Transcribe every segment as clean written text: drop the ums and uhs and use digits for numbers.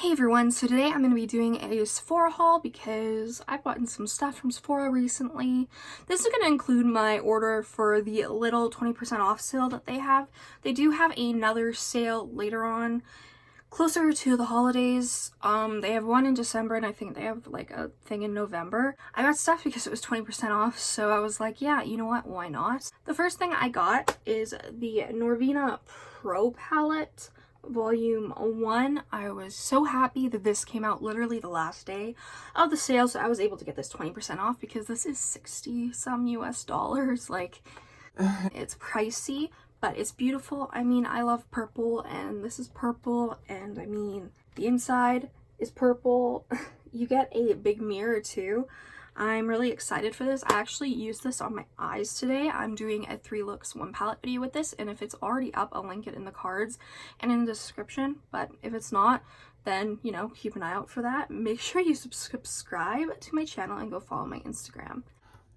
Hey everyone, so today I'm going to be doing a Sephora haul because I've gotten some stuff from Sephora recently. This is going to include my order for the little 20% off sale that they have. They do have another sale later on, closer to the holidays. They have one in December and I think they have like a thing in November. I got stuff because it was 20% off, so I was like, yeah, you know what, why not? The first thing I got is the Norvina Pro Palette. Volume 1. I was so happy that this came out literally the last day of the sale, so I was able to get this 20% off because this is 60 some US dollars. Like, it's pricey, but it's beautiful. I mean, I love purple, and this is purple, and I mean, the inside is purple. You get a big mirror too. I'm really excited for this. I actually used this on my eyes today. I'm doing a 3 looks 1 palette video with this, and if it's already up, I'll link it in the cards and in the description, but if it's not, then, you know, keep an eye out for that. Make sure you subscribe to my channel and go follow my Instagram.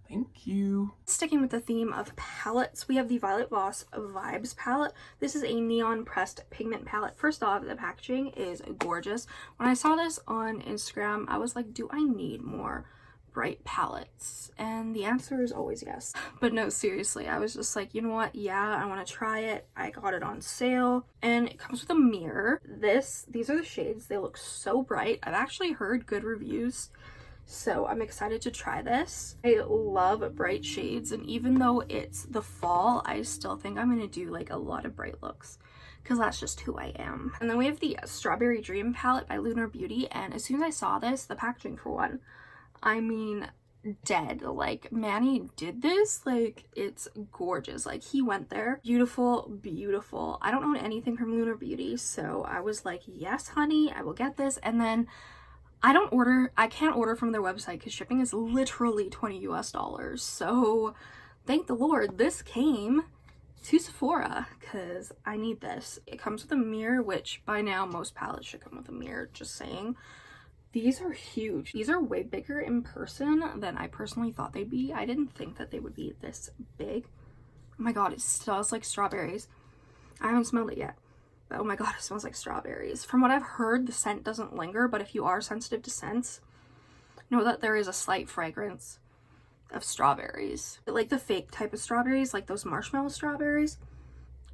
Thank you. Sticking with the theme of palettes, we have the Violet Voss Vibes palette. This is a neon pressed pigment palette. First off, the packaging is gorgeous. When I saw this on Instagram, I was like, do I need more bright palettes? And the answer is always yes. But no, seriously, I was just like, you know what, yeah, I want to try it. I got it on sale, and it comes with a mirror. These are the shades. They look so bright. I've actually heard good reviews, so I'm excited to try this. I love bright shades, and even though it's the fall, I still think I'm gonna do like a lot of bright looks because that's just who I am. And then we have the Strawberry Dream palette by Lunar Beauty, and as soon as I saw this, the packaging for one, I mean, dead. Like, Manny did this. Like, it's gorgeous. Like, he went there. Beautiful, beautiful. I don't own anything from Lunar Beauty, so I was like, yes, honey, I will get this. And then I can't order from their website because shipping is literally 20 US dollars. So thank the Lord this came to Sephora because I need this. It comes with a mirror, which by now most palettes should come with a mirror, just saying. These are huge. These are way bigger in person than I personally thought they'd be. I didn't think that they would be this big. Oh my god, it smells like strawberries. I haven't smelled it yet, but oh my god, it smells like strawberries. From what I've heard, the scent doesn't linger, but if you are sensitive to scents, know that there is a slight fragrance of strawberries. Like the fake type of strawberries, like those marshmallow strawberries,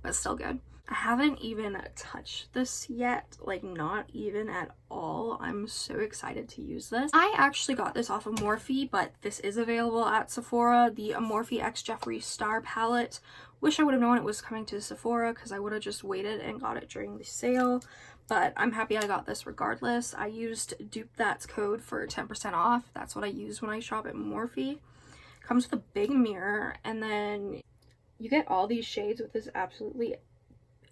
but still good. I haven't even touched this yet, like not even at all. I'm so excited to use this. I actually got this off of Morphe, but this is available at Sephora. The Morphe X Jeffree Star palette. Wish I would have known it was coming to Sephora because I would have just waited and got it during the sale. But I'm happy I got this regardless. I used Dupe That's code for 10% off. That's what I use when I shop at Morphe. Comes with a big mirror, and then you get all these shades with this absolutely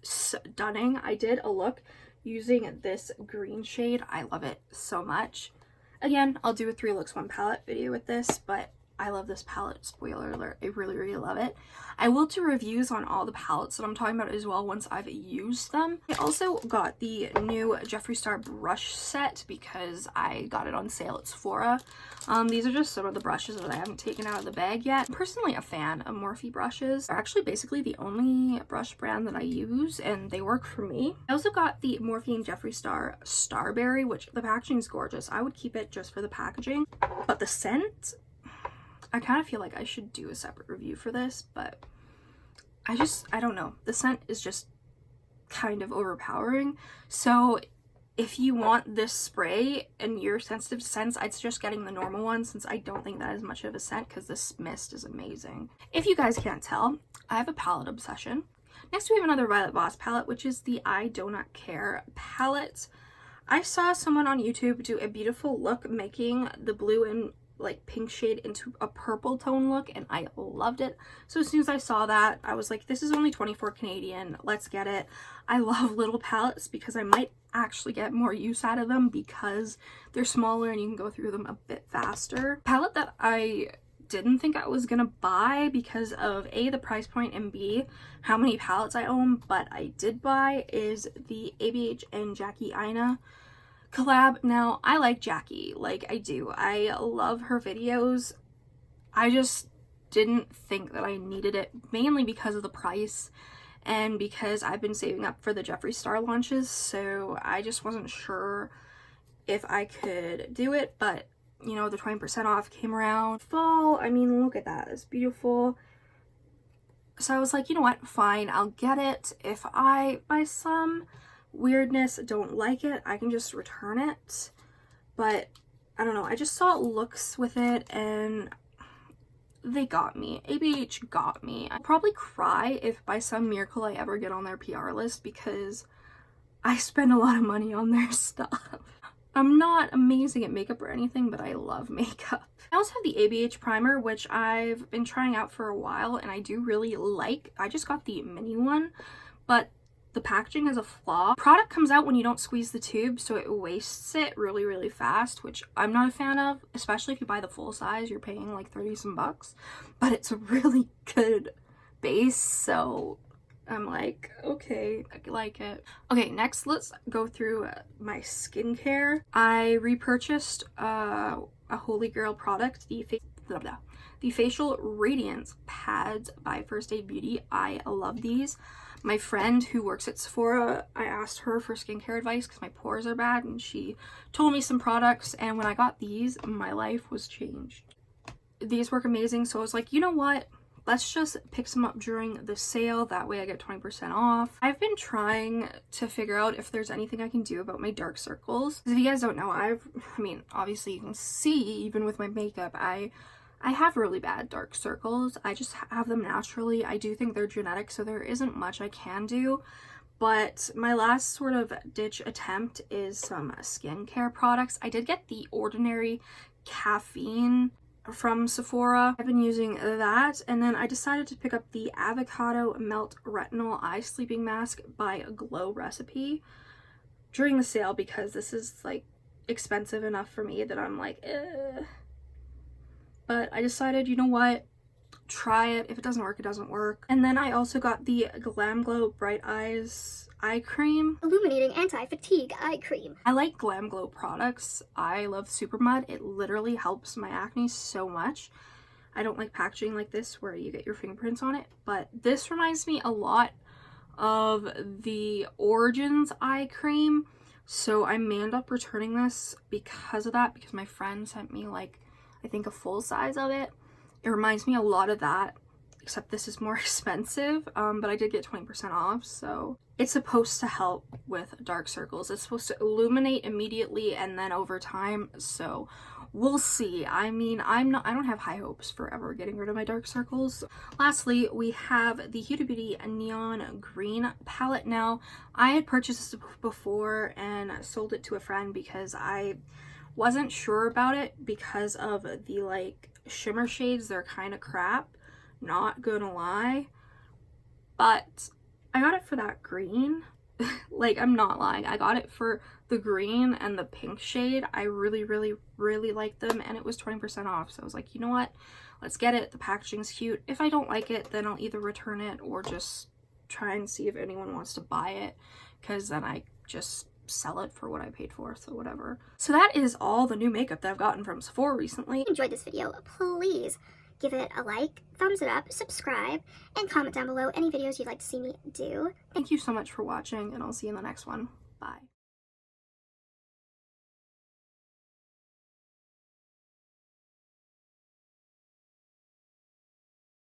stunning. I did a look using this green shade. I love it so much. Again, I'll do a 3 looks 1 palette video with this, but I love this palette. Spoiler alert, I really, really love it. I will do reviews on all the palettes that I'm talking about as well once I've used them. I also got the new Jeffree Star brush set because I got it on sale at Sephora. These are just some of the brushes that I haven't taken out of the bag yet. I'm personally a fan of Morphe brushes. They're actually basically the only brush brand that I use, and they work for me. I also got the Morphe and Jeffree Star Starberry, which the packaging is gorgeous. I would keep it just for the packaging, but the scent, I kind of feel like I should do a separate review for this, but I don't know. The scent is just kind of overpowering. So if you want this spray and you're sensitive to scents, I'd suggest getting the normal one since I don't think that is much of a scent because this mist is amazing. If you guys can't tell, I have a palette obsession. Next we have another Violet Voss palette, which is the I Do Not Care palette. I saw someone on YouTube do a beautiful look making the blue and like pink shade into a purple tone look, and I loved it. So as soon as I saw that, I was like, this is only 24 Canadian, let's get it. I love little palettes because I might actually get more use out of them because they're smaller and you can go through them a bit faster. Palette that I didn't think I was gonna buy because of A, the price point, and B, how many palettes I own, but I did buy, is the ABH and Jackie Aina collab. Now, I like Jackie, like I do. I love her videos. I just didn't think that I needed it, mainly because of the price and because I've been saving up for the Jeffree Star launches, so I just wasn't sure if I could do it, but you know, the 20% off came around. Fall, I mean, look at that, it's beautiful. So I was like, you know what, fine, I'll get it. If I, by some weirdness, don't like it, I can just return it. But I don't know, I just saw looks with it and they got me. ABH got me. I'd probably cry if by some miracle I ever get on their PR list because I spend a lot of money on their stuff. I'm not amazing at makeup or anything, but I love makeup. I also have the ABH primer, which I've been trying out for a while and I do really like. I just got the mini one, but the packaging has a flaw. Product comes out when you don't squeeze the tube, so it wastes it really, really fast, which I'm not a fan of, especially if you buy the full size. You're paying like 30 some bucks, but it's a really good base, so I'm like, okay, I like it. Okay, next let's go through my skincare. I repurchased a Holy Grail product, the Facial Radiance Pads by First Aid Beauty. I love these. My friend who works at Sephora, I asked her for skincare advice because my pores are bad, and she told me some products, and when I got these, my life was changed. These work amazing, so I was like, you know what? Let's just pick some up during the sale, that way I get 20% off. I've been trying to figure out if there's anything I can do about my dark circles. If you guys don't know, I mean, obviously you can see, even with my makeup, I have really bad dark circles. I just have them naturally. I do think they're genetic, so there isn't much I can do. But my last sort of ditch attempt is some skincare products. I did get the Ordinary Caffeine from Sephora. I've been using that, and then I decided to pick up the Avocado Melt Retinol Eye Sleeping Mask by Glow Recipe during the sale because this is like expensive enough for me that I'm like, eh. But I decided, you know what, try it. If it doesn't work, it doesn't work. And then I also got the Glam Glow Bright Eyes Eye Cream. Illuminating Anti-Fatigue Eye Cream. I like Glam Glow products. I love Super Mud. It literally helps my acne so much. I don't like packaging like this where you get your fingerprints on it, but this reminds me a lot of the Origins Eye Cream. So I may end up returning this because of that, because my friend sent me like, I think a full size of it. It reminds me a lot of that, except this is more expensive, but I did get 20% off, so it's supposed to help with dark circles. It's supposed to illuminate immediately and then over time, so we'll see. I mean, I don't have high hopes for ever getting rid of my dark circles. Lastly, we have the Huda Beauty Neon Green palette. Now, I had purchased this before and sold it to a friend because I wasn't sure about it because of the like shimmer shades. They're kind of crap, not gonna lie, but I got it for that green. Like, I'm not lying, I got it for the green and the pink shade. I really, really, really like them, and it was 20% off, so I was like, you know what, let's get it. The packaging's cute. If I don't like it, then I'll either return it or just try and see if anyone wants to buy it, because then I just sell it for what I paid for, so whatever. So that is all the new makeup that I've gotten from Sephora recently. If you enjoyed this video, please give it a like, thumbs it up, subscribe, and comment down below any videos you'd like to see me do. Thank you so much for watching, and I'll see you in the next one. Bye.